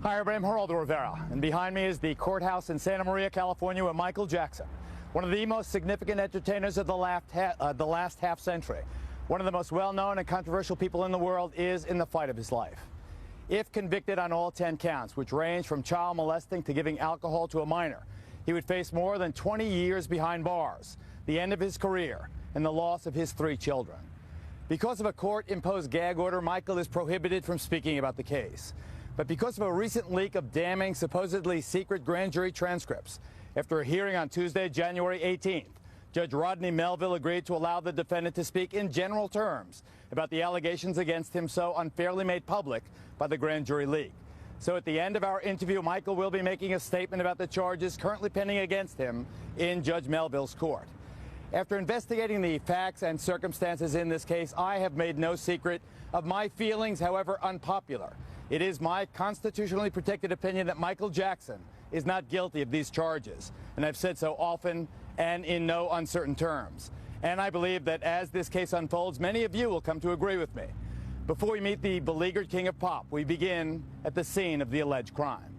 Hi, everybody. I'm Geraldo Rivera, and behind me is the courthouse in Santa Maria, California, with Michael Jackson, one of the most significant entertainers of the last half century. One of the most well-known and controversial people in the world is in the fight of his life. If convicted on all 10 counts, which range from child molesting to giving alcohol to a minor, he would face more than 20 years behind bars, the end of his career, and the loss of his 3 children. Because of a court-imposed gag order, Michael is prohibited from speaking about the case. But because of a recent leak of damning, supposedly secret grand jury transcripts, after a hearing on Tuesday, January 18th, Judge Rodney Melville agreed to allow the defendant to speak in general terms about the allegations against him so unfairly made public by the grand jury leak. So at the end of our interview, Michael will be making a statement about the charges currently pending against him in Judge Melville's court. After investigating the facts and circumstances in this case, I have made no secret of my feelings, however unpopular. It is my constitutionally protected opinion that Michael Jackson is not guilty of these charges, and I've said so often and in no uncertain terms. And I believe that as this case unfolds, many of you will come to agree with me. Before we meet the beleaguered king of pop, we begin at the scene of the alleged crime.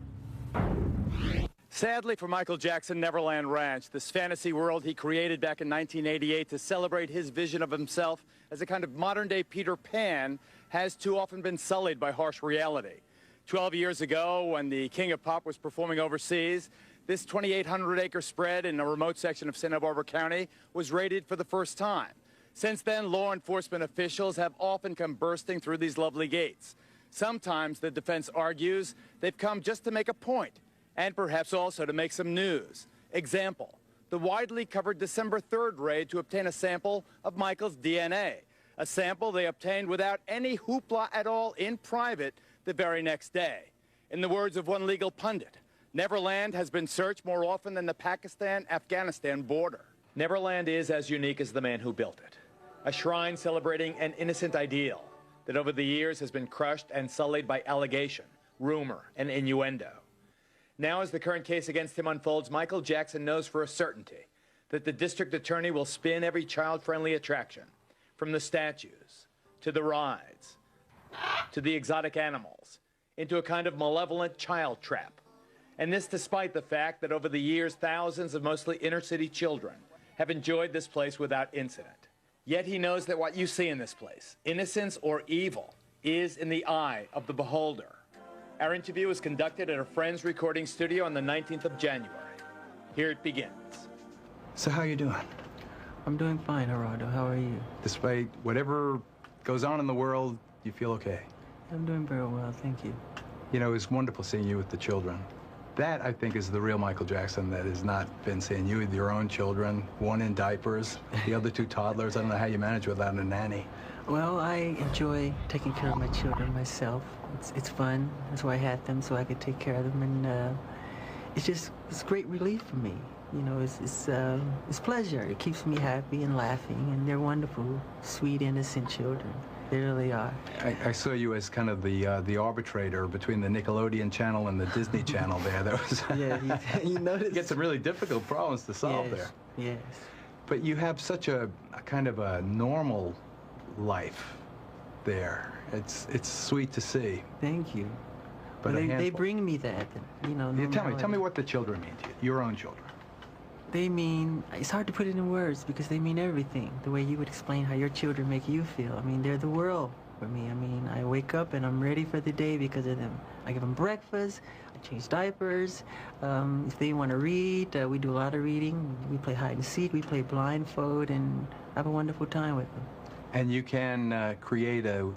Sadly for Michael Jackson, Neverland Ranch, this fantasy world he created back in 1988 to celebrate his vision of himself as a kind of modern-day Peter Pan, has too often been sullied by harsh reality. 12 years ago, when the king of pop was performing overseas, this 2,800-acre spread in a remote section of Santa Barbara County was raided for the first time. Since then, law enforcement officials have often come bursting through these lovely gates. Sometimes, the defense argues, they've come just to make a point, and perhaps also to make some news. Example, the widely covered December 3rd raid to obtain a sample of Michael's DNA, a sample they obtained without any hoopla at all in private the very next day. In the words of one legal pundit, Neverland has been searched more often than the Pakistan-Afghanistan border. Neverland is as unique as the man who built it, a shrine celebrating an innocent ideal that over the years has been crushed and sullied by allegation, rumor, and innuendo. Now, as the current case against him unfolds, Michael Jackson knows for a certainty that the district attorney will spin every child-friendly attraction, from the statues, to the rides, to the exotic animals, into a kind of malevolent child trap. And this despite the fact that over the years, thousands of mostly inner-city children have enjoyed this place without incident. Yet he knows that what you see in this place, innocence or evil, is in the eye of the beholder. Our interview was conducted at a friend's recording studio on the 19th of January. Here it begins. So how you doing? I'm doing fine, Geraldo. How are you? Despite whatever goes on in the world, you feel okay? I'm doing very well, thank you. You know, it's wonderful seeing you with the children. That, I think, is the real Michael Jackson that has not been seeing you with your own children, one in diapers, the other 2 toddlers. I don't know how you manage without a nanny. Well, I enjoy taking care of my children myself. It's fun. That's why I had them, so I could take care of them. And it's great relief for me. You know, it's pleasure. It keeps me happy and laughing, and they're wonderful, sweet, innocent children. They really are. I saw you as kind of the arbitrator between the Nickelodeon channel and the Disney channel there. That was Yeah, you noticed. You get some really difficult problems to solve there. Yes. But you have such a kind of a normal life there. It's sweet to see. Thank you. But well, they bring me that, you know. Yeah, tell me what the children mean to you, your own children. They mean, it's hard to put it in words because they mean everything. The way you would explain how your children make you feel. I mean, they're the world for me. I mean, I wake up and I'm ready for the day because of them. I give them breakfast, I change diapers. If they want to read, we do a lot of reading. We play hide and seek, we play blindfold, and have a wonderful time with them. And you can create a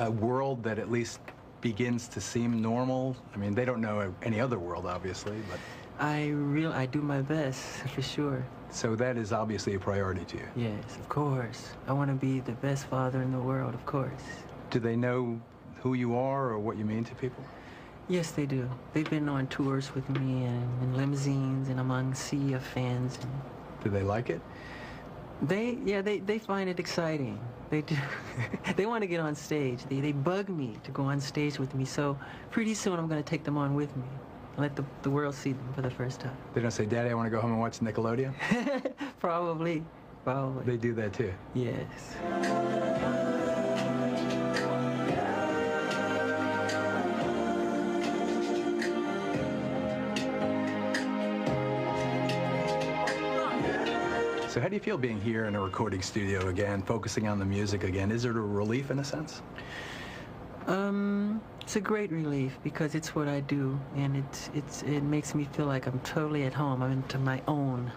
world that at least begins to seem normal. I mean, they don't know any other world, obviously, but... I do my best, for sure. So that is obviously a priority to you? Yes, of course. I want to be the best father in the world, of course. Do they know who you are or what you mean to people? Yes, they do. They've been on tours with me and in limousines and among a sea of fans. And do they like it? They find it exciting. They do. They want to get on stage. They bug me to go on stage with me. So pretty soon I'm going to take them on with me. Let the world see them for the first time. They don't say, Daddy, I want to go home and watch Nickelodeon? Probably. They do that too? Yes. So how do you feel being here in a recording studio again, focusing on the music again? Is it a relief in a sense? It's a great relief because it's what I do, and it makes me feel like I'm totally at home. I'm into my own.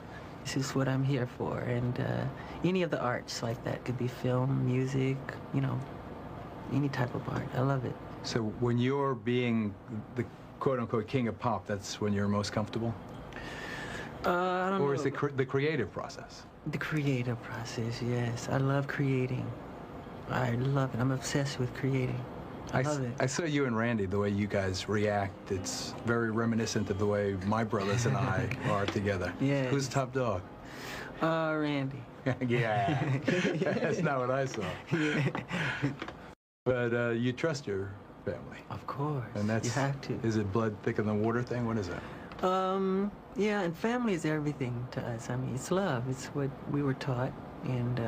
This is what I'm here for, and any of the arts like that could be film, music, you know, any type of art. I love it. So when you're being the quote-unquote king of pop, that's when you're most comfortable? I don't know. Or is it the creative process? The creative process, yes. I love creating. I love it. I'm obsessed with creating. I love it. I saw you and Randy, the way you guys react. It's very reminiscent of the way my brothers and I are together. Yeah. Who's the top dog? Randy. Yeah. That's not what I saw. Yeah. But you trust your family. Of course. And that's, you have to. Is it blood thicker than water thing? What is it? Yeah, and family is everything to us. I mean, it's love. It's what we were taught, and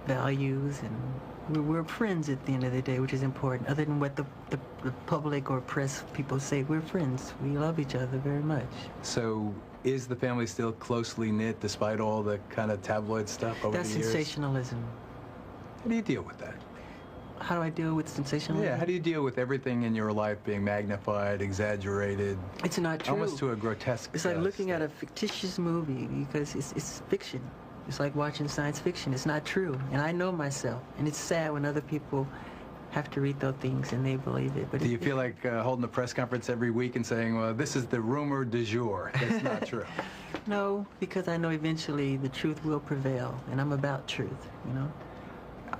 values, and we're friends at the end of the day, which is important. Other than what the public or press people say, we're friends. We love each other very much. So is the family still closely knit despite all the kind of tabloid stuff over the years? That's sensationalism. How do you deal with that? How do I deal with sensationalism? Yeah, how do you deal with everything in your life being magnified, exaggerated? It's not true. Almost to a grotesque It's like looking state. at a fictitious movie because it's fiction. It's like watching science fiction. It's not true. And I know myself. And it's sad when other people have to read those things and they believe it. But Do you feel like holding a press conference every week and saying, well, this is the rumor du jour? That's not true. No, because I know eventually the truth will prevail. And I'm about truth, you know?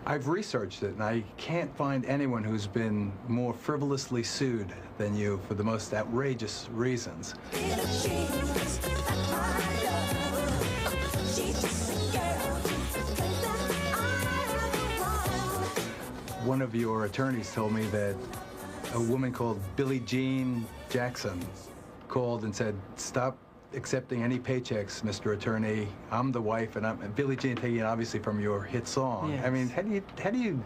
I've researched it, and I can't find anyone who's been more frivolously sued than you for the most outrageous reasons. One of your attorneys told me that a woman called Billie Jean Jackson called and said, stop accepting any paychecks, Mr. Attorney. I'm the wife, and Billie Jean taking it obviously from your hit song. Yes. I mean, how do you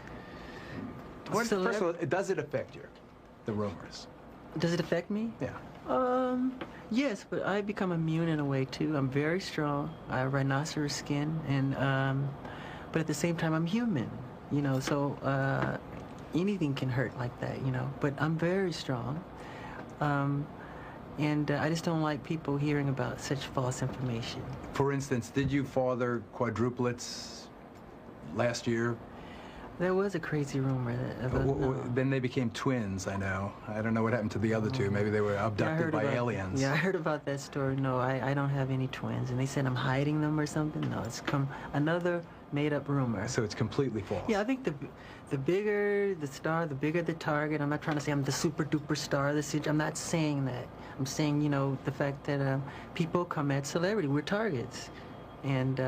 first of all, does it affect you, the rumors? Does it affect me? Yeah. Yes, but I become immune in a way too. I'm very strong. I have rhinoceros skin, and but at the same time, I'm human. You know, so anything can hurt like that. You know, but I'm very strong. And I just don't like people hearing about such false information. For instance, did you father quadruplets last year? There was a crazy rumor that Then they became twins, I know. I don't know what happened to the other two. Maybe they were abducted by aliens. Yeah, I heard about that story. No, I don't have any twins. And they said I'm hiding them or something. No, it's another made-up rumor. So it's completely false. Yeah, I think the bigger the star, the bigger the target. I'm not trying to say I'm the super-duper star. I'm not saying that. I'm saying, you know, the fact that people come at celebrity. We're targets. And,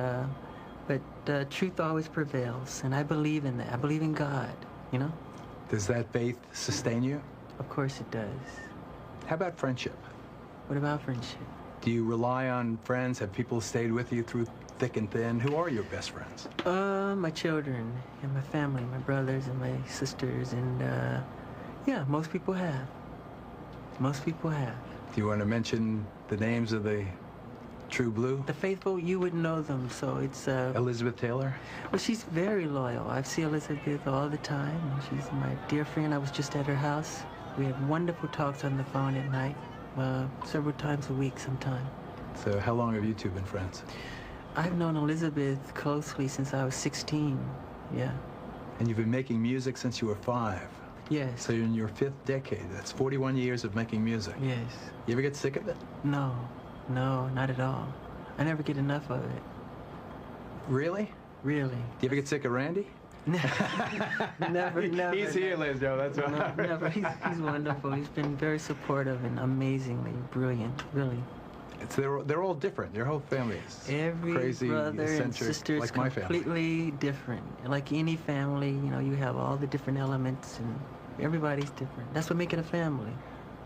but truth always prevails. And I believe in that. I believe in God, you know? Does that faith sustain you? Of course it does. How about friendship? What about friendship? Do you rely on friends? Have people stayed with you through thick and thin? Who are your best friends? My children and my family, my brothers and my sisters, and yeah, most people have. Most people have. Do you want to mention the names of the true blue? The faithful, you would know them, so it's... Elizabeth Taylor? Well, she's very loyal. I see Elizabeth all the time. She's my dear friend. I was just at her house. We had wonderful talks on the phone at night, several times a week sometime. So how long have you two been friends? I've known Elizabeth closely since I was 16, yeah. And you've been making music since you were 5. Yes. So you're in your 5th decade. That's 41 years of making music. Yes. You ever get sick of it? No, not at all. I never get enough of it. Really? Really. Do you ever get sick of Randy? Never. He's here, ladies and gentlemen. That's why. No, never. He's wonderful. He's been very supportive and amazingly brilliant, really. They're all different. Your whole family is Every crazy, brother and eccentric, sister is like my family. completely different. Like any family, you know, you have all the different elements, and everybody's different. That's what makes it a family.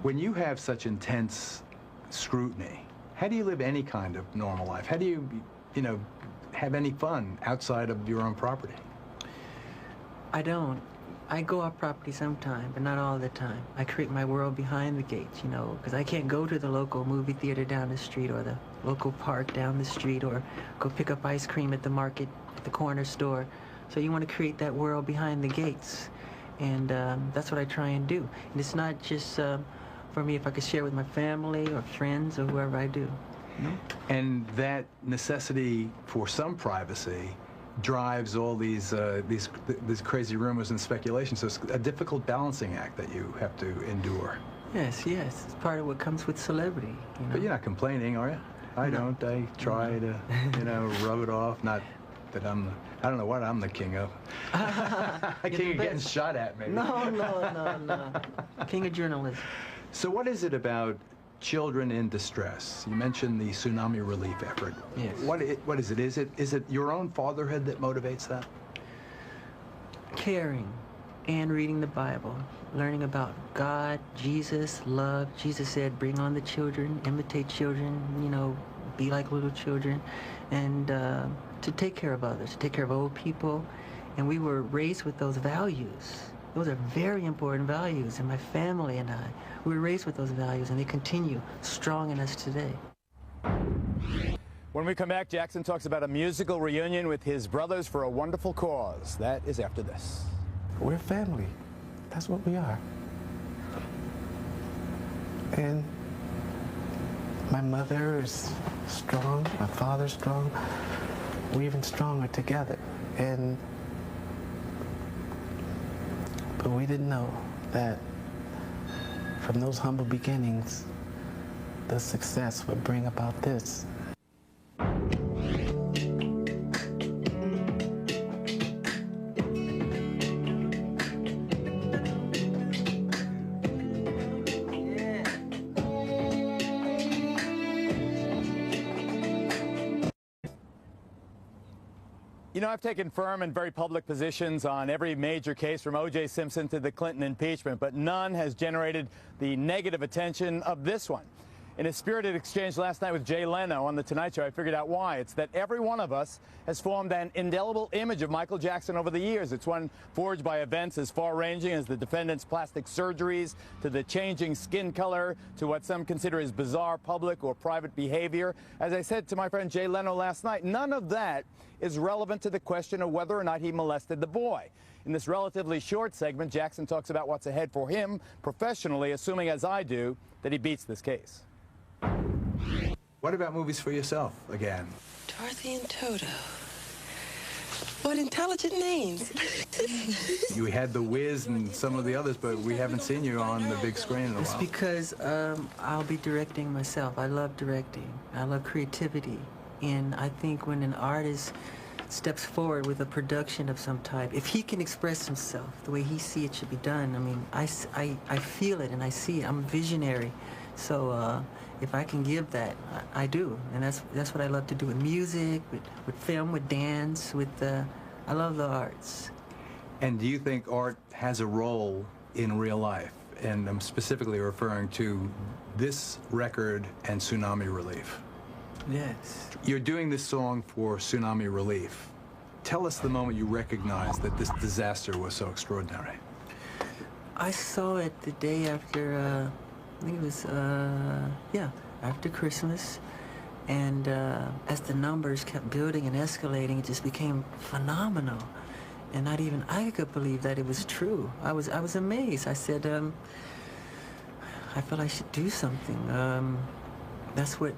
When you have such intense scrutiny, how do you live any kind of normal life? How do you, have any fun outside of your own property? I don't. I go off property sometime, but not all the time. I create my world behind the gates, because I can't go to the local movie theater down the street or the local park down the street, or go pick up ice cream at the market, at the corner store. So you want to create that world behind the gates. And that's what I try and do. And it's not just for me if I could share with my family or friends or whoever I do. You know? And that necessity for some privacy drives all these crazy rumors and speculation. So it's a difficult balancing act that you have to endure. Yes, yes. It's part of what comes with celebrity. You know? But you're not complaining, are you? I don't. I try to, rub it off. Not that I don't know what I'm the king of. King of getting shot at, maybe. No. King of journalism. So what is it about children in distress? You mentioned the tsunami relief effort. Yes. What is it? Is it your own fatherhood that motivates that? Caring and reading the Bible, learning about God, Jesus, love. Jesus said, bring on the children, imitate children, be like little children, and to take care of others, to take care of old people. And we were raised with those values. Those are very important values, and my family and I, we were raised with those values, and they continue strong in us today. When we come back, Jackson talks about a musical reunion with his brothers for a wonderful cause. That is after this. We're family. That's what we are. And my mother is strong, my father's strong. We're even stronger together. But we didn't know that from those humble beginnings, the success would bring about this. I've taken firm and very public positions on every major case from O.J. Simpson to the Clinton impeachment, but none has generated the negative attention of this one. In a spirited exchange last night with Jay Leno on The Tonight Show, I figured out why. It's that every one of us has formed an indelible image of Michael Jackson over the years. It's one forged by events as far-ranging as the defendant's plastic surgeries, to the changing skin color, to what some consider his bizarre public or private behavior. As I said to my friend Jay Leno last night, none of that is relevant to the question of whether or not he molested the boy. In this relatively short segment, Jackson talks about what's ahead for him professionally, assuming, as I do, that he beats this case. What about movies for yourself again? Dorothy and Toto. What intelligent names. You had The Wiz and some of the others, but we haven't seen you on the big screen in a It's while. because I'll be directing myself. I love directing. I love creativity. And I think when an artist steps forward with a production of some type, if he can express himself the way he sees it should be done, I mean, I feel it and I see it. I'm a visionary. So if I can give that, I do. And that's what I love to do with music, with film, with dance, I love the arts. And do you think art has a role in real life? And I'm specifically referring to this record and tsunami relief. Yes. You're doing this song for tsunami relief. Tell us the moment you recognized that this disaster was so extraordinary. I saw it the day after, I think it was, after Christmas. And as the numbers kept building and escalating, it just became phenomenal. And not even I could believe that it was true. I was amazed. I said, I felt I should do something. That's what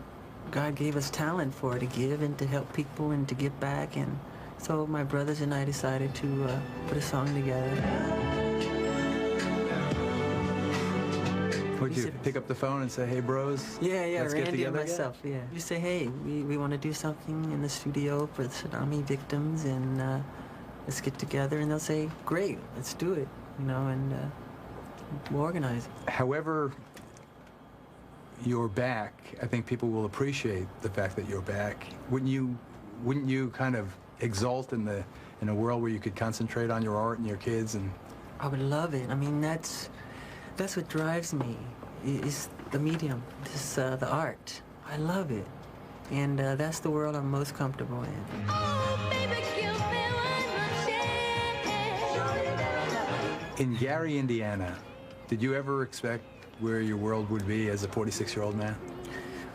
God gave us talent for, to give and to help people and to give back. And so my brothers and I decided to put a song together. Would you pick up the phone and say, hey, bros? Yeah, let's Randy get together and myself, yeah. You say, hey, we want to do something in the studio for the tsunami victims, and let's get together. And they'll say, great, let's do it, and we'll organize it. However you're back, I think people will appreciate the fact that you're back. Wouldn't you kind of exult in a world where you could concentrate on your art and your kids? And I would love it. I mean, that's what drives me, is the medium, the art. I love it. And that's the world I'm most comfortable in. Oh, baby, give me one in Gary, Indiana, did you ever expect where your world would be as a 46-year-old man?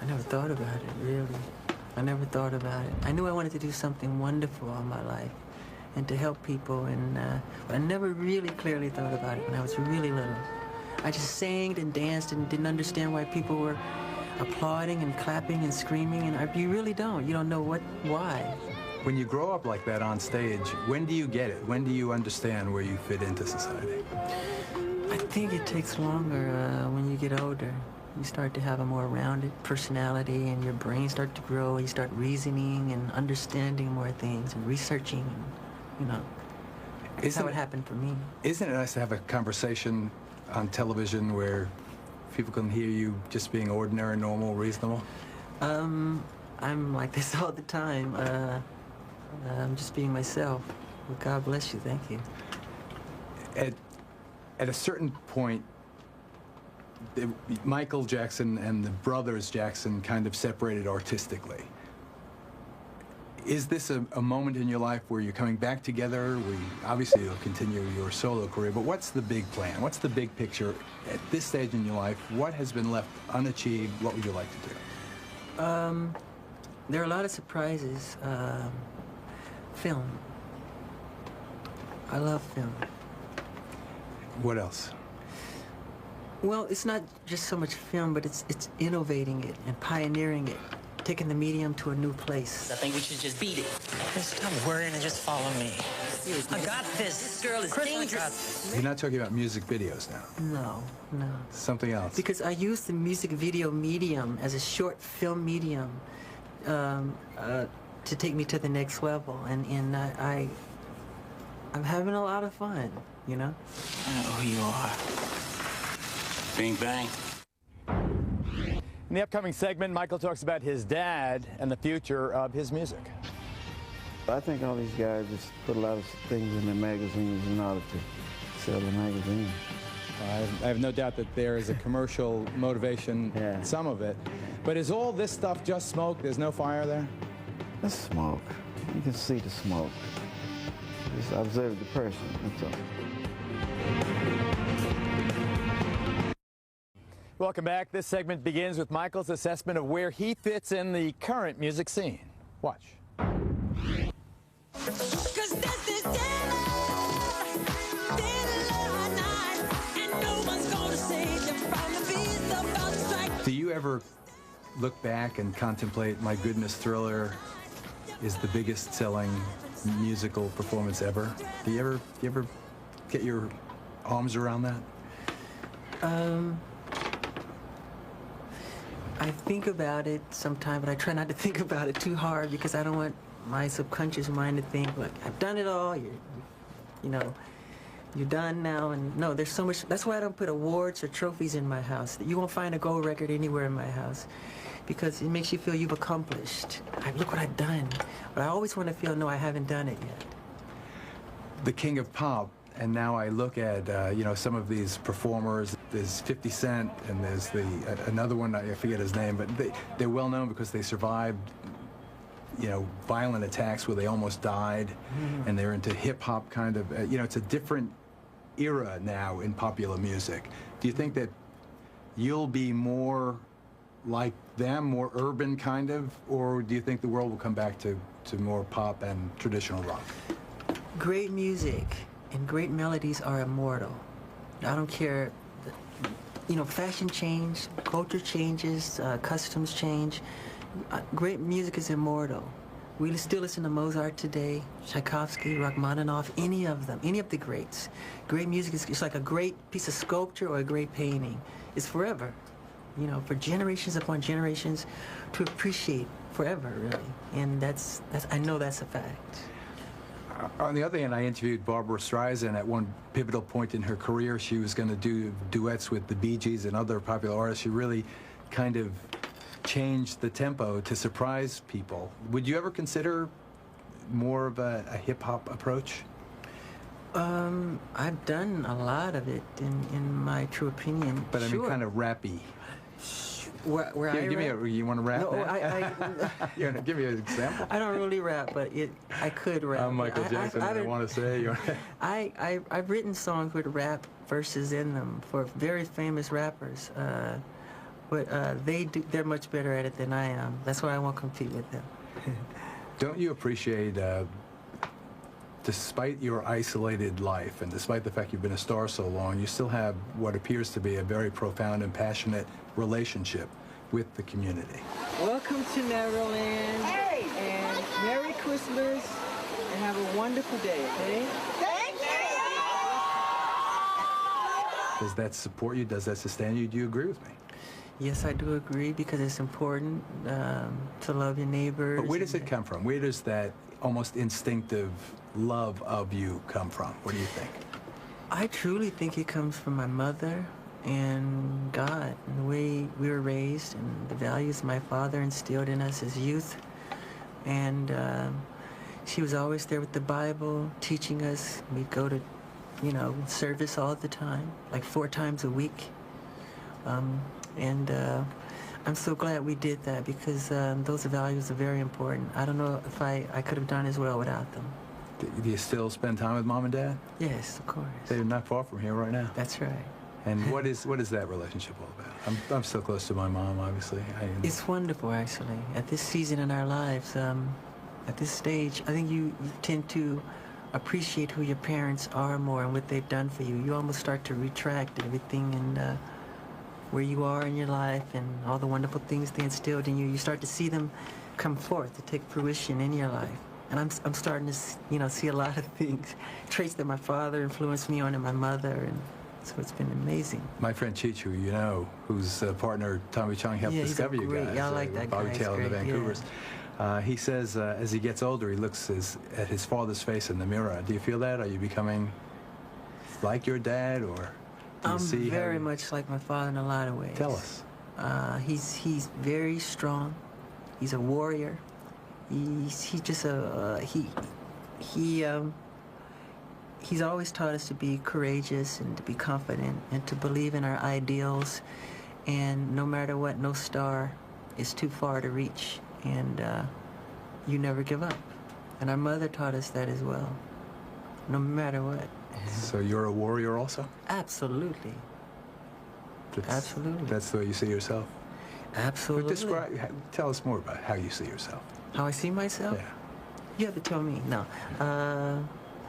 I never thought about it, really. I never thought about it. I knew I wanted to do something wonderful in my life and to help people, and but I never really clearly thought about it when I was really little. I just sang and danced and didn't understand why people were applauding and clapping and screaming, and you really don't. You don't know why. When you grow up like that on stage, when do you get it? When do you understand where you fit into society? I think it takes longer when you get older. You start to have a more rounded personality, and your brain starts to grow. You start reasoning and understanding more things and researching. And, you know, that's how it happened for me. Isn't it nice to have a conversation on television where people can hear you just being ordinary, normal, reasonable? I'm like this all the time. I'm just being myself. Well, God bless you. Thank you. At a certain point, Michael Jackson and the brothers Jackson kind of separated artistically. Is this a moment in your life where you're coming back together? Obviously you'll continue your solo career, but what's the big plan? What's the big picture at this stage in your life? What has been left unachieved? What would you like to do? There are a lot of surprises. Film. I love film. What else? Well, it's not just so much film, but it's innovating it and pioneering it, taking the medium to a new place. I think we should just beat it. Just stop worrying and just follow me. I got this. This girl is dangerous. You're not talking about music videos now? No. Something else? Because I use the music video medium as a short film medium to take me to the next level, and I'm having a lot of fun, you know? I know who you are. Bing, bang. In the upcoming segment, Michael talks about his dad and the future of his music. I think all these guys just put a lot of things in their magazines in order to sell the magazine. I have no doubt that there is a commercial motivation, Yeah. some of it. But is all this stuff just smoke? There's no fire there? That's smoke. You can see the smoke. Just observe the person, that's all. Welcome back. This segment begins with Michael's assessment of where he fits in the current music scene. Watch. Do you ever look back and contemplate, my goodness, Thriller is the biggest selling musical performance ever? Do you ever get your arms around that? I think about it sometimes, but I try not to think about it too hard because I don't want my subconscious mind to think, look, I've done it all, you're done now, and no, there's so much. That's why I don't put awards or trophies in my house. You won't find a gold record anywhere in my house because it makes you feel you've accomplished. Look what I've done. But I always want to feel, no, I haven't done it yet. The king of pop, and now I look at, some of these performers. There's 50 Cent, and there's another one, I forget his name, but they're well known because they survived, violent attacks where they almost died, and they're into hip-hop kind of, it's a different era now in popular music. Do you think that you'll be more like them, more urban kind of, or do you think the world will come back to more pop and traditional rock? Great music and great melodies are immortal. I don't care, fashion change, culture changes, customs change. Great music is immortal. We still listen to Mozart today, Tchaikovsky, Rachmaninoff, any of them, any of the greats. Great music is it's like a great piece of sculpture or a great painting. It's forever, for generations upon generations to appreciate forever, really. And I know that's a fact. On the other hand, I interviewed Barbra Streisand at one pivotal point in her career. She was going to do duets with the Bee Gees and other popular artists. She really kind of changed the tempo to surprise people. Would you ever consider more of a hip-hop approach? I've done a lot of it, in my true opinion. But sure. I mean, kind of rappy. Where you want to rap? No, Give me an example. I don't really rap, but I could rap. I'm Michael Jackson. I want to say. I've written songs with rap verses in them for very famous rappers. But they're much better at it than I am. That's why I won't compete with them. Don't you appreciate, despite your isolated life and despite the fact you've been a star so long, you still have what appears to be a very profound and passionate relationship with the community? Welcome to Neverland. Hey! And Merry Christmas, and have a wonderful day, okay? Thank you. Does that support you? Does that sustain you? Do you agree with me? Yes, I do agree, because it's important to love your neighbors. But where does it come from? Where does that almost instinctive love of you come from? What do you think? I truly think it comes from my mother and God, and the way we were raised, and the values my father instilled in us as youth. And she was always there with the Bible, teaching us. We'd go to, service all the time, like 4 times a week. And I'm so glad we did that, because those values are very important. I don't know if I could have done as well without them. Do you still spend time with Mom and Dad? Yes, of course. They're not far from here right now. That's right. And what is that relationship all about? I'm still close to my mom, obviously. It's wonderful, actually. At this season in our lives, at this stage, I think you tend to appreciate who your parents are more and what they've done for you. You almost start to retract everything and where you are in your life and all the wonderful things they instilled in you. You start to see them come forth, to take fruition in your life. And I'm starting to, see a lot of things, traits that my father influenced me on, and my mother, and so it's been amazing. My friend Cheech, who you know, whose partner Tommy Chung helped discover you guys. Yeah, I like that Bobby guy. Taylor and the Vancouvers. Yeah. He says as he gets older, he looks at his father's face in the mirror. Do you feel that? Are you becoming like your dad, or do you I'm see very much like my father in a lot of ways. Tell us. He's very strong. He's a warrior. He's just he's always taught us to be courageous and to be confident and to believe in our ideals, and no matter what, no star is too far to reach, and you never give up. And our mother taught us that as well, no matter what. So you're a warrior also? Absolutely. Absolutely. That's the way you see yourself? Absolutely. But tell us more about how you see yourself. How I see myself? Yeah. You have to tell me. No.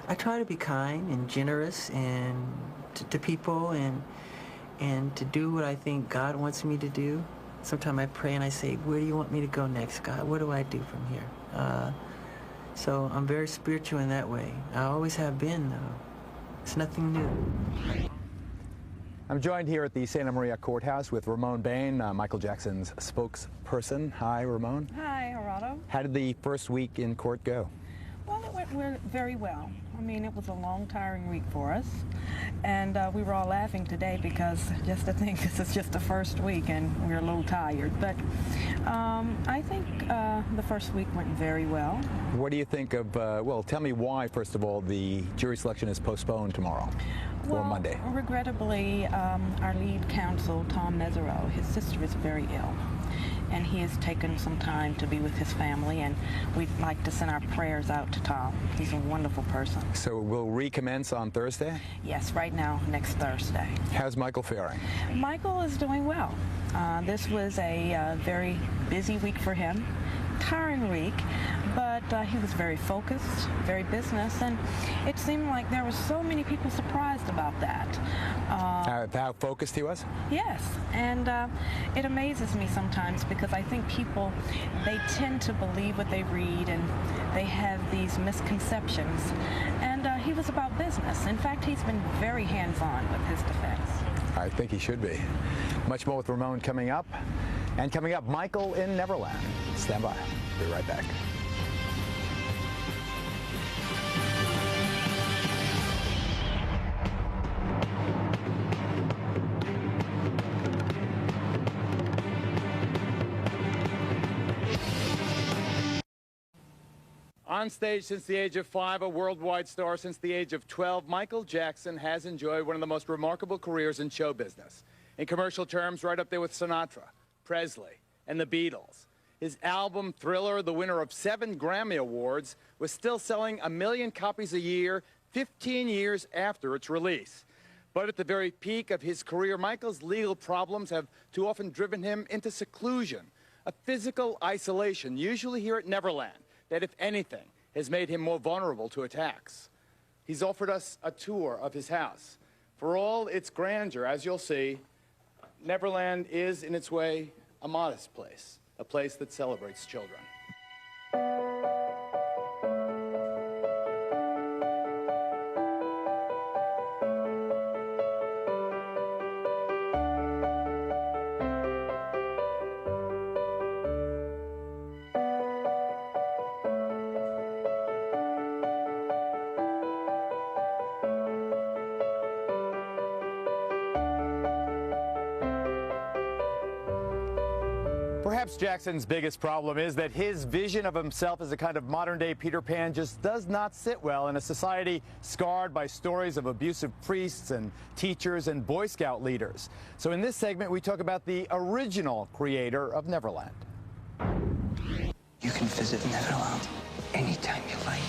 I try to be kind and generous and to people, and to do what I think God wants me to do. Sometimes I pray and I say, where do you want me to go next, God? What do I do from here? So I'm very spiritual in that way. I always have been, though. It's nothing new. I'm joined here at the Santa Maria Courthouse with Ramon Bain, Michael Jackson's spokesperson. Hi, Ramon. Hi, Geraldo. How did the first week in court go? Well, it went very well. I mean, it was a long, tiring week for us. And we were all laughing today because just to think this is just the first week and we're a little tired. But I think the first week went very well. What do you think of, well, tell me why, first of all, the jury selection is postponed tomorrow or Monday? Regrettably, our lead counsel, Tom Mesereau, his sister is very ill. And he has taken some time to be with his family, and we'd like to send our prayers out to Tom. He's a wonderful person. So we'll recommence on Thursday? Yes, right now, next Thursday. How's Michael faring? Michael is doing well. This was a very busy week for him, tiring week, but he was very focused, very business, and it seemed like there were so many people surprised about that. How focused he was? Yes, and it amazes me sometimes because I think people, they tend to believe what they read, and they have these misconceptions, and he was about business. In fact, he's been very hands-on with his defense. I think he should be. Much more with Ramon coming up. And coming up, Michael in Neverland. Stand by. Be right back. On stage since the age of 5, a worldwide star since the age of 12, Michael Jackson has enjoyed one of the most remarkable careers in show business. In commercial terms, right up there with Sinatra, Presley, and the Beatles. His album, Thriller, the winner of 7 Grammy Awards, was still selling 1 million copies a year 15 years after its release. But at the very peak of his career, Michael's legal problems have too often driven him into seclusion, a physical isolation, usually here at Neverland, that, if anything, has made him more vulnerable to attacks. He's offered us a tour of his house. For all its grandeur, as you'll see, Neverland is, in its way, a modest place, a place that celebrates children. Perhaps Jackson's biggest problem is that his vision of himself as a kind of modern-day Peter Pan just does not sit well in a society scarred by stories of abusive priests and teachers and Boy Scout leaders. So in this segment, we talk about the original creator of Neverland. You can visit Neverland anytime you like.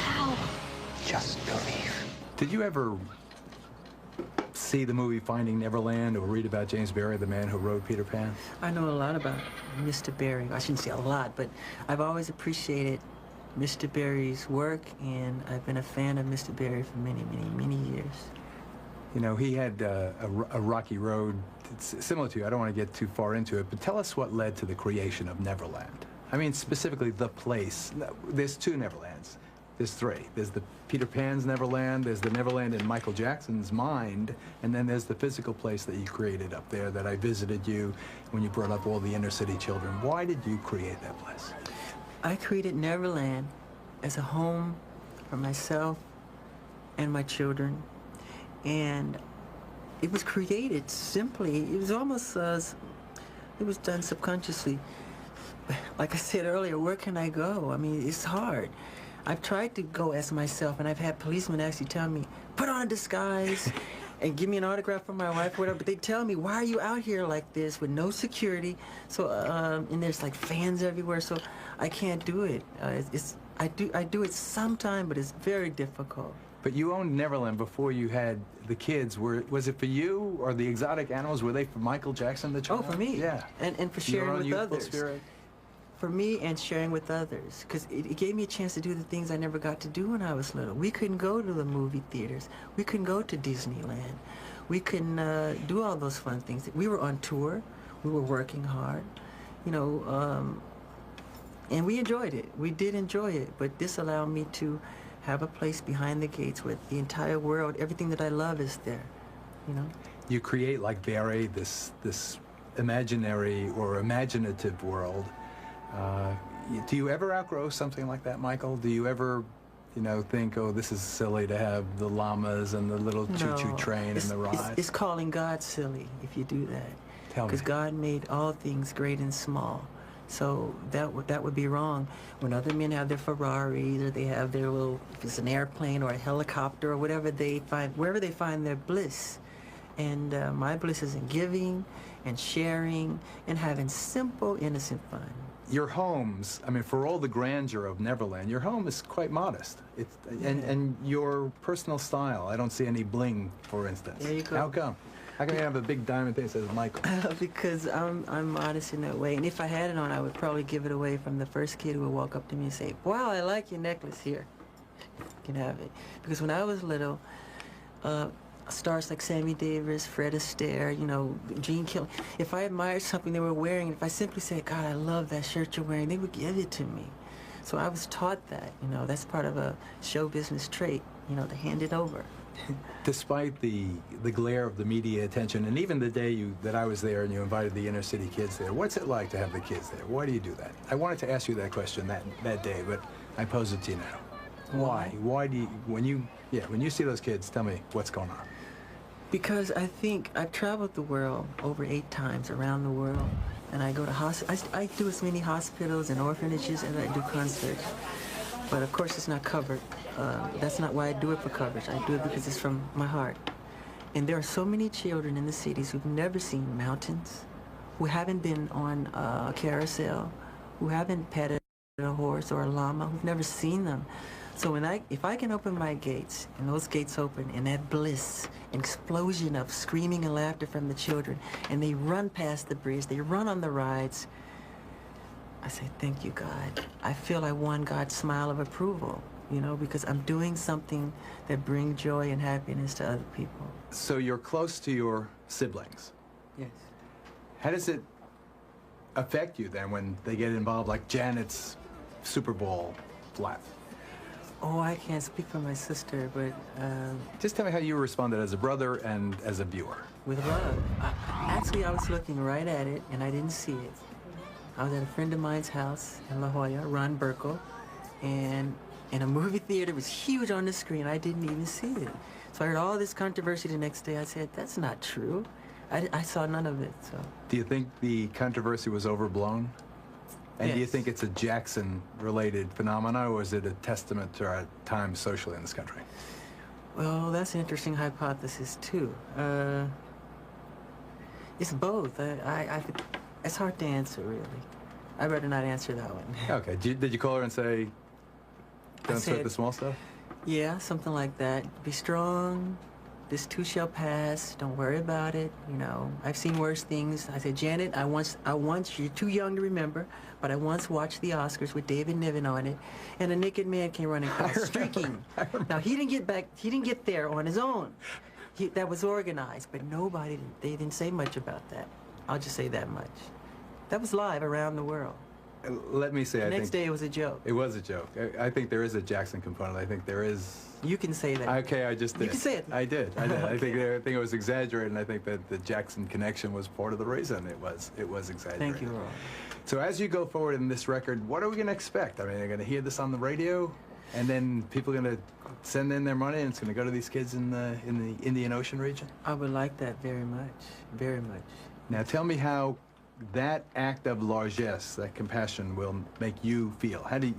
How? Just believe. Did you ever see the movie Finding Neverland or read about James Barrie, the man who wrote Peter Pan? I know a lot about Mr. Barrie. I shouldn't say a lot, but I've always appreciated Mr. Barrie's work, and I've been a fan of Mr. Barrie for many, many, many years. You know, he had a rocky road. It's similar to you. I don't want to get too far into it, but tell us what led to the creation of Neverland. I mean, specifically the place. There's two Neverlands. There's three. There's the Peter Pan's Neverland, there's the Neverland in Michael Jackson's mind, and then there's the physical place that you created up there that I visited you when you brought up all the inner city children. Why did you create that place? I created Neverland as a home for myself and my children, and it was created simply. It was almost, it was done subconsciously. Like I said earlier, where can I go? I mean, it's hard. I've tried to go as myself, and I've had policemen actually tell me, put on a disguise and give me an autograph from my wife, whatever. But they tell me, why are you out here like this with no security? So, and there's like fans everywhere, so I can't do it. I do it sometime, but it's very difficult. But you owned Neverland before you had the kids. Was it for you, or the exotic animals, were they for Michael Jackson, the child? Oh, for me. Yeah. And for sharing with others. Spirit? For me and sharing with others, because it gave me a chance to do the things I never got to do when I was little. We couldn't go to the movie theaters. We couldn't go to Disneyland. We couldn't do all those fun things. We were on tour. We were working hard, you know, and we enjoyed it. We did enjoy it, but this allowed me to have a place behind the gates where the entire world, everything that I love is there, you know. You create, like Barrie, this imaginary or imaginative world. Do you ever outgrow something like that, Michael? Do you ever, you know, think, oh, this is silly to have the llamas and the little choo-choo train and the ride? It's calling God silly if you do that. Tell me. Because God made all things great and small. So that would be wrong. When other men have their Ferraris, or they have their little, if it's an airplane or a helicopter or whatever they find, wherever they find their bliss. And my bliss is in giving and sharing and having simple, innocent fun. Your homes, I mean, for all the grandeur of Neverland, your home is quite modest. And your personal style, I don't see any bling, for instance. There you go. How come? How come you have a big diamond thing that says Michael? Because I'm modest in that way. And if I had it on, I would probably give it away from the first kid who would walk up to me and say, wow, I like your necklace. Here, you can have it. Because when I was little, stars like Sammy Davis, Fred Astaire, you know, Gene Kelly. If I admired something they were wearing, if I simply said, God, I love that shirt you're wearing, they would give it to me. So I was taught that, you know, that's part of a show business trait, you know, to hand it over. Despite the glare of the media attention, and even the day that I was there and you invited the inner city kids there, what's it like to have the kids there? Why do you do that? I wanted to ask you that question that day, but I pose it to you now. Why? Why do you, when you see those kids, tell me what's going on. Because I think I've traveled the world over 8 times around the world, and I go to I do as many hospitals and orphanages as I do concerts. But of course it's not covered. That's not why I do it for coverage. I do it because it's from my heart. And there are so many children in the cities who've never seen mountains, who haven't been on a carousel, who haven't petted a horse or a llama, who've never seen them. So if I can open my gates, and those gates open, and that bliss, an explosion of screaming and laughter from the children, and they run past the bridge, they run on the rides, I say, thank you, God. I feel I won God's smile of approval, you know, because I'm doing something that brings joy and happiness to other people. So you're close to your siblings. Yes. How does it affect you then when they get involved, like Janet's Super Bowl flap? Oh, I can't speak for my sister, but... Just tell me how you responded as a brother and as a viewer. With love. Actually, I was looking right at it, and I didn't see it. I was at a friend of mine's house in La Jolla, Ron Burkle, and in a movie theater, it was huge on the screen. I didn't even see it. So I heard all this controversy the next day. I said, that's not true. I saw none of it, so... Do you think the controversy was overblown? And Yes. do you think it's a Jackson-related phenomenon, or is it a testament to our time socially in this country? Well, that's an interesting hypothesis, too. It's both. It's hard to answer, really. I'd rather not answer that one. Okay. Did you call her and say, don't sweat the small stuff? Yeah, something like that. Be strong. This too shall pass. Don't worry about it. You know, I've seen worse things. I said, Janet, I once, you're too young to remember, but I once watched the Oscars with David Niven on it, and a naked man came running across, streaking. Now, he didn't get there on his own. That was organized, but they didn't say much about that. I'll just say that much. That was live around the world. Let me say, The next day it was a joke. It was a joke. I think there is a Jackson component. I think there is... You can say that. Okay, I just did. You can say it. I did. Okay. I think it was exaggerated, and I think that the Jackson connection was part of the reason it was exaggerated. Thank you, Ron. So as you go forward in this record, what are we going to expect? I mean, they're going to hear this on the radio, and then people are going to send in their money, and it's going to go to these kids in the Indian Ocean region? I would like that very much. Very much. Now tell me how that act of largesse, that compassion, will make you feel. How do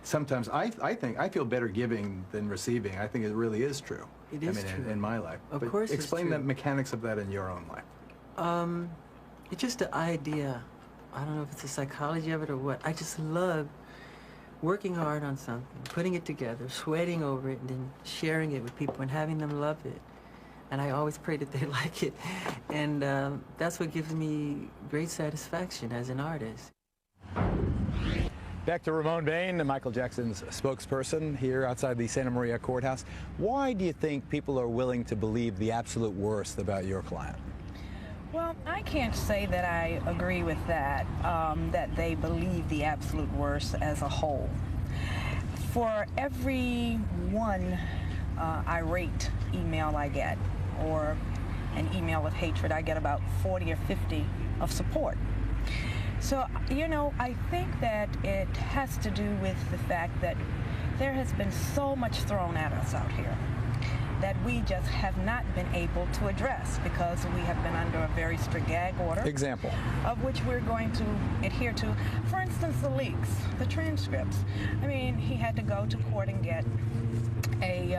sometimes I think I feel better giving than receiving. I think it really is true. It is true. In my life. Of But course it's explain true. the mechanics of that in your own life. It's just the idea. I don't know if it's the psychology of it or what. I just love working hard on something, putting it together, sweating over it, and then sharing it with people and having them love it. And I always pray that they like it. And that's what gives me great satisfaction as an artist. Back to Ramon Bain, Michael Jackson's spokesperson here outside the Santa Maria courthouse. Why do you think people are willing to believe the absolute worst about your client? Well, I can't say that I agree with that, that they believe the absolute worst as a whole. For every one irate email I get, or an email of hatred, I get about 40 or 50 of support. So, you know, I think that it has to do with the fact that there has been so much thrown at us out here that we just have not been able to address because we have been under a very strict gag order. Example. Of which we're going to adhere to. For instance, the leaks, the transcripts. I mean, he had to go to court and get a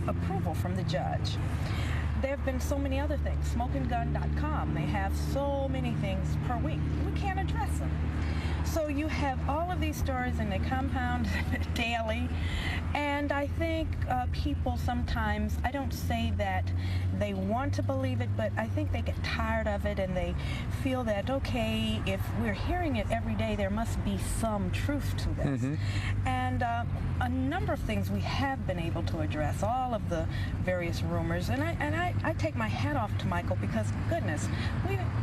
approval from the judge. There have been so many other things. Smokinggun.com, they have so many things per week. We can't address them. So you have all of these stories and they compound daily. And I think people sometimes, I don't say that they want to believe it, but I think they get tired of it and they feel that, okay, if we're hearing it every day, there must be some truth to this. Mm-hmm. And a number of things we have been able to address, all of the various rumors. And I take my hat off to Michael because, goodness,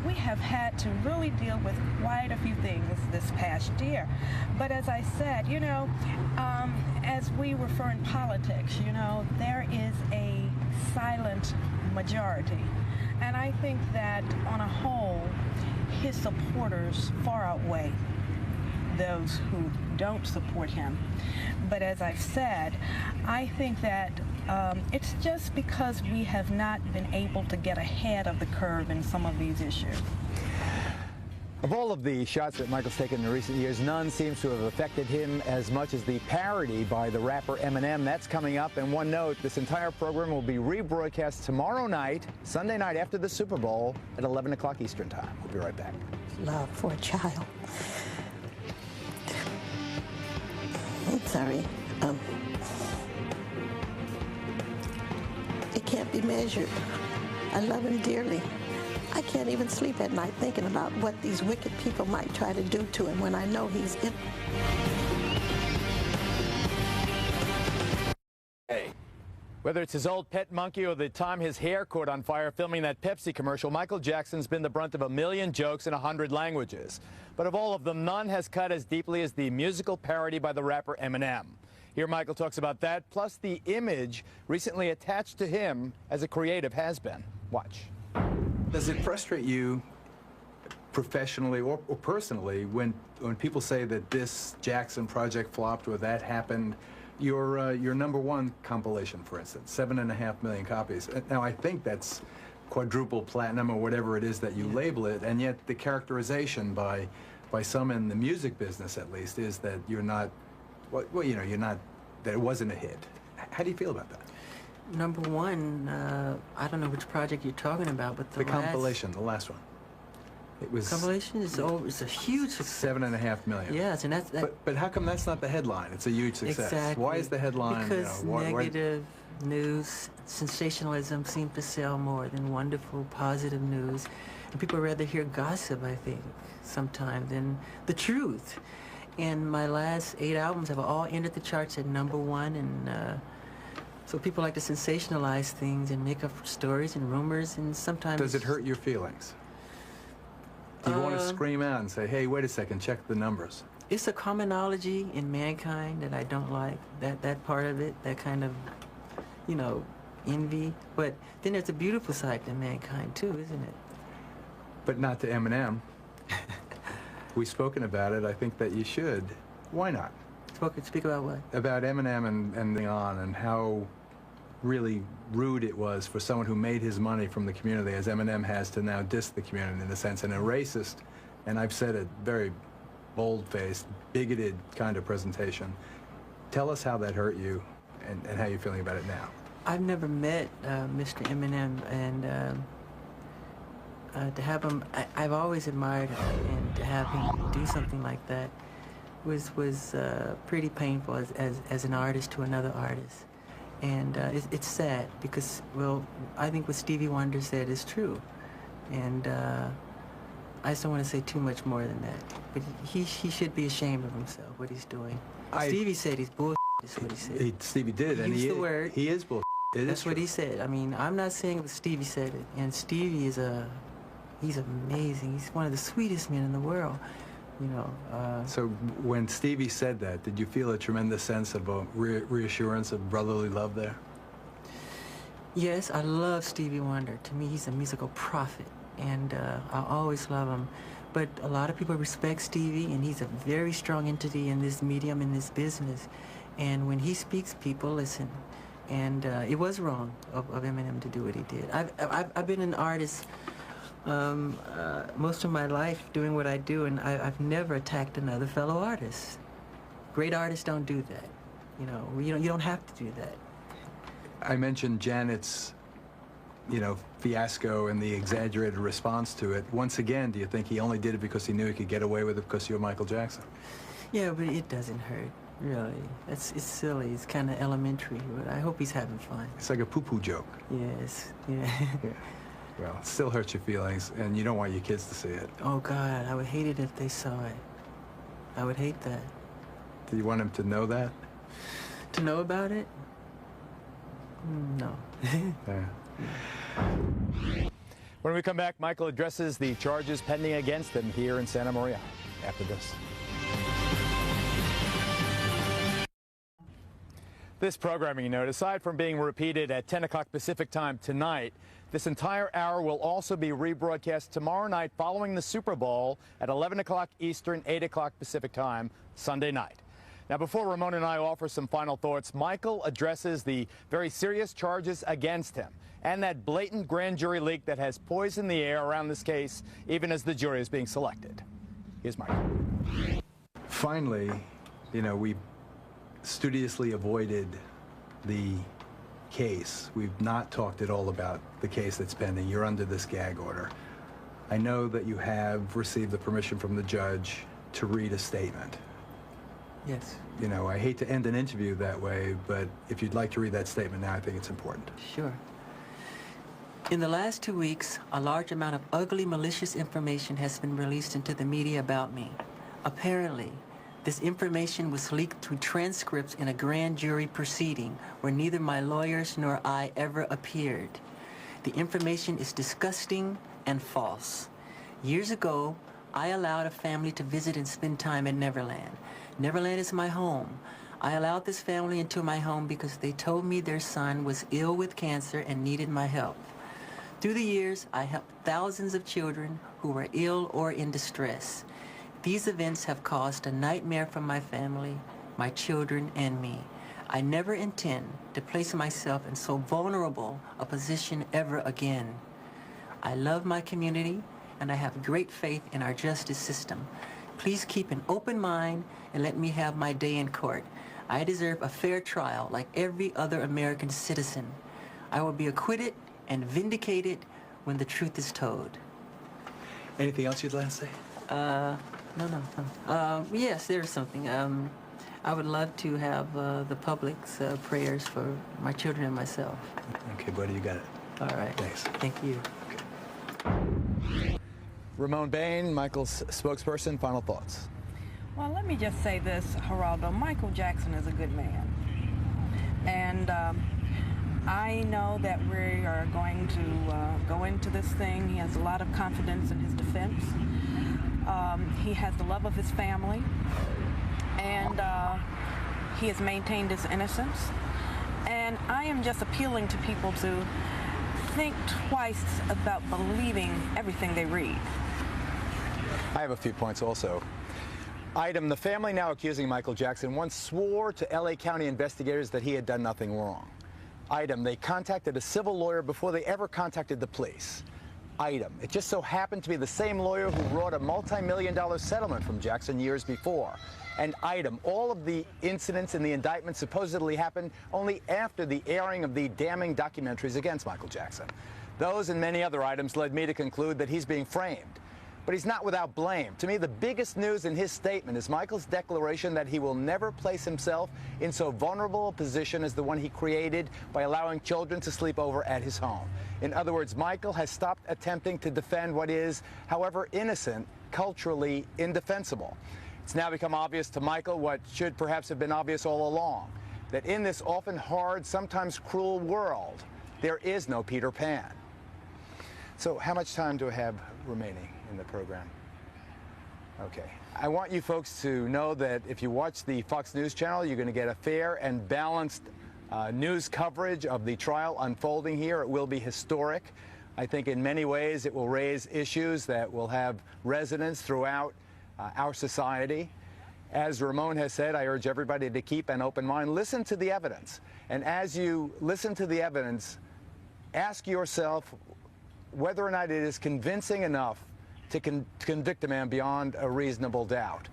we have had to really deal with quite a few things this past year. But as I said, you know, as we refer in politics, you know, there is a silent majority. And I think that on a whole, his supporters far outweigh those who don't support him. But as I've said, I think that it's just because we have not been able to get ahead of the curve in some of these issues. Of all of the shots that Michael's taken in recent years, none seems to have affected him as much as the parody by the rapper Eminem. That's coming up. And one note, this entire program will be rebroadcast tomorrow night, Sunday night after the Super Bowl at 11 o'clock Eastern Time. We'll be right back. Love for a child. I'm sorry. It can't be measured. I love him dearly. I can't even sleep at night thinking about what these wicked people might try to do to him when I know he's in. Whether it's his old pet monkey or the time his hair caught on fire filming that Pepsi commercial, Michael Jackson's been the brunt of 1 million jokes in 100 languages. But of all of them, none has cut as deeply as the musical parody by the rapper Eminem. Here Michael talks about that, plus the image recently attached to him as a creative has been. Watch. Does it frustrate you professionally or personally when people say that this Jackson project flopped or that happened? Your #1 compilation, for instance, 7.5 million copies. Now, I think that's quadruple platinum or whatever it is that you label it, and yet the characterization by some in the music business, at least, is that you're not, well, you know, you're not, that it wasn't a hit. How do you feel about that? #1, I don't know which project you're talking about, but the compilation, the last one. It was compilation is it's a huge success. 7.5 million. Yes, and that's that. But how come that's not the headline? It's a huge success. Exactly. Why is the headline? Because negative news, sensationalism seems to sell more than wonderful, positive news, and people rather hear gossip, I think, sometimes, than the truth. And my last 8 albums have all entered the charts at #1, and so people like to sensationalize things and make up stories and rumors, and sometimes. Does it hurt your feelings? Do you want to scream out and say, hey, wait a second, check the numbers? It's a commonology in mankind that I don't like, that part of it, that kind of, you know, envy. But then there's a beautiful side to mankind, too, isn't it? But not to Eminem. We've spoken about it. I think that you should. Why not? Speak about what? About Eminem and how really rude it was for someone who made his money from the community, as Eminem has, to now diss the community in a sense, and a racist, and I've said it, very bold-faced, bigoted kind of presentation. Tell us how that hurt you and how you're feeling about it now. I've never met Mr. Eminem, and to have him, I've always admired him, and to have him do something like that was pretty painful as an artist to another artist. And it's sad because, well, I think what Stevie Wonder said is true. And I just don't want to say too much more than that. But he should be ashamed of himself, what he's doing. Stevie said he's bullshit, is what he said. Stevie did, and he used the word. He is bullshit. That's what he said. I mean, I'm not saying it was Stevie said it. And Stevie is he's amazing. He's one of the sweetest men in the world. You know, so when Stevie said that, did you feel a tremendous sense of reassurance of brotherly love there? Yes, I love Stevie Wonder. To me, he's a musical prophet, and I always love him. But a lot of people respect Stevie, and he's a very strong entity in this medium, in this business. And when he speaks, people listen. And it was wrong of Eminem to do what he did. I've been an artist most of my life doing what I do, and I've never attacked another fellow artist. Great artists don't do that. You know, you don't have to do that. I mentioned Janet's, you know, fiasco and the exaggerated response to it. Once again, do you think he only did it because he knew he could get away with it because you're Michael Jackson? Yeah, but it doesn't hurt, really. It's silly. It's kind of elementary, but I hope he's having fun. It's like a poo-poo joke. Yes, yeah. Yeah. Well, it still hurts your feelings, and you don't want your kids to see it. Oh, God, I would hate it if they saw it. I would hate that. Do you want them to know that? To know about it? No. Yeah. When we come back, Michael addresses the charges pending against him here in Santa Maria. After this. This programming note, aside from being repeated at 10 o'clock Pacific time tonight, this entire hour will also be rebroadcast tomorrow night following the Super Bowl at 11 o'clock Eastern, 8 o'clock Pacific time, Sunday night. Now, before Ramon and I offer some final thoughts, Michael addresses the very serious charges against him and that blatant grand jury leak that has poisoned the air around this case, even as the jury is being selected. Here's Michael. Finally, you know, we studiously avoided the case. We've not talked at all about the case that's pending. You're under this gag order. I know that you have received the permission from the judge to read a statement. Yes. you know, I hate to end an interview that way, but if you'd like to read that statement now, I think it's important. Sure. In the last 2 weeks, a large amount of ugly, malicious information has been released into the media about me. Apparently, this information was leaked through transcripts in a grand jury proceeding where neither my lawyers nor I ever appeared. The information is disgusting and false. Years ago, I allowed a family to visit and spend time at Neverland. Neverland is my home. I allowed this family into my home because they told me their son was ill with cancer and needed my help. Through the years, I helped thousands of children who were ill or in distress. These events have caused a nightmare for my family, my children, and me. I never intend to place myself in so vulnerable a position ever again. I love my community, and I have great faith in our justice system. Please keep an open mind and let me have my day in court. I deserve a fair trial like every other American citizen. I will be acquitted and vindicated when the truth is told. Anything else you'd like to say? No. Yes, there's something. I would love to have the public's prayers for my children and myself. Okay, buddy, you got it. All right. Thanks. Thank you. Ramon Bain, Michael's spokesperson, final thoughts. Well, let me just say this, Geraldo. Michael Jackson is a good man. And I know that we are going to go into this thing. He has a lot of confidence in his defense. He has the love of his family. And he has maintained his innocence. And I am just appealing to people to think twice about believing everything they read. I have a few points also. Item, the family now accusing Michael Jackson once swore to LA County investigators that he had done nothing wrong. Item, they contacted a civil lawyer before they ever contacted the police. Item, it just so happened to be the same lawyer who wrote a multi-million-dollar settlement from Jackson years before. And item, all of the incidents in the indictment supposedly happened only after the airing of the damning documentaries against Michael Jackson. Those and many other items led me to conclude that he's being framed. But he's not without blame. To me, the biggest news in his statement is Michael's declaration that he will never place himself in so vulnerable a position as the one he created by allowing children to sleep over at his home. In other words, Michael has stopped attempting to defend what is, however innocent, culturally indefensible. It's now become obvious to Michael what should perhaps have been obvious all along, that in this often hard, sometimes cruel world, there is no Peter Pan. So how much time do I have remaining in the program? Okay. I want you folks to know that if you watch the Fox News channel, you're going to get a fair and balanced news coverage of the trial unfolding here. It will be historic. I think in many ways it will raise issues that will have resonance throughout our society. As Ramon has said, I urge everybody to keep an open mind. Listen to the evidence. And as you listen to the evidence, ask yourself whether or not it is convincing enough to convict a man beyond a reasonable doubt.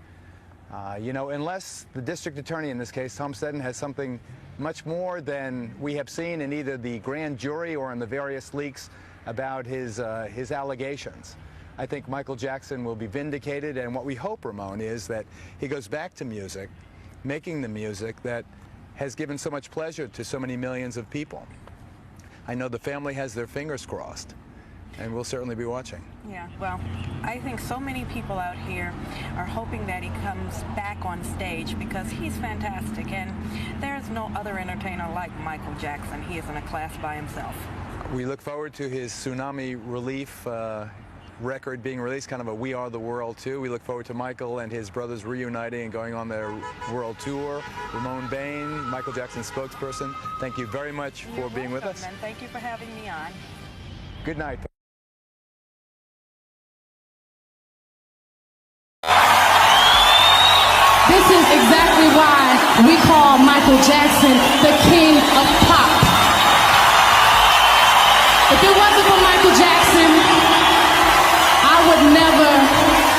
You know, unless the district attorney in this case, Tom Seddon, has something much more than we have seen in either the grand jury or in the various leaks about his allegations, I think Michael Jackson will be vindicated. And what we hope, Ramon, is that he goes back to music, making the music that has given so much pleasure to so many millions of people. I know the family has their fingers crossed, and we'll certainly be watching. Yeah, well, I think so many people out here are hoping that he comes back on stage because he's fantastic, and there's no other entertainer like Michael Jackson. He is in a class by himself. We look forward to his Tsunami Relief record being released, kind of a We Are the World too. We look forward to Michael and his brothers reuniting and going on their world tour. Ramon Bain, Michael Jackson's spokesperson, thank you very much for being with us. And thank you for having me on. Good night. This is exactly why we call Michael Jackson the king of pop. If it wasn't for Michael Jackson, I would never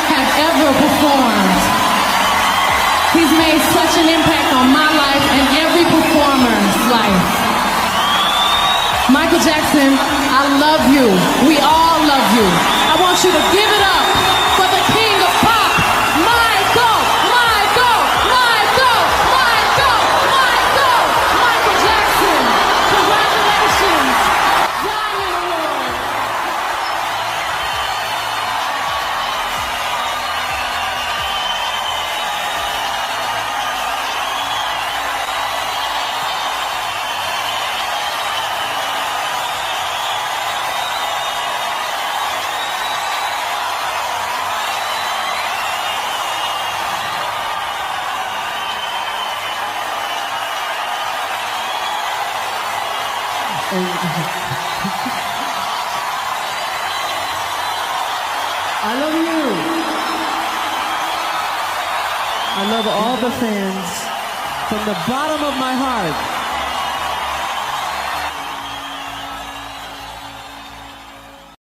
have ever performed. He's made such an impact on my life and every performer's life. Michael Jackson, I love you. We all love you. I want you to give it up for the king of pop, Michael, Michael, Michael, Michael. I love you. I love all the fans from the bottom of my heart.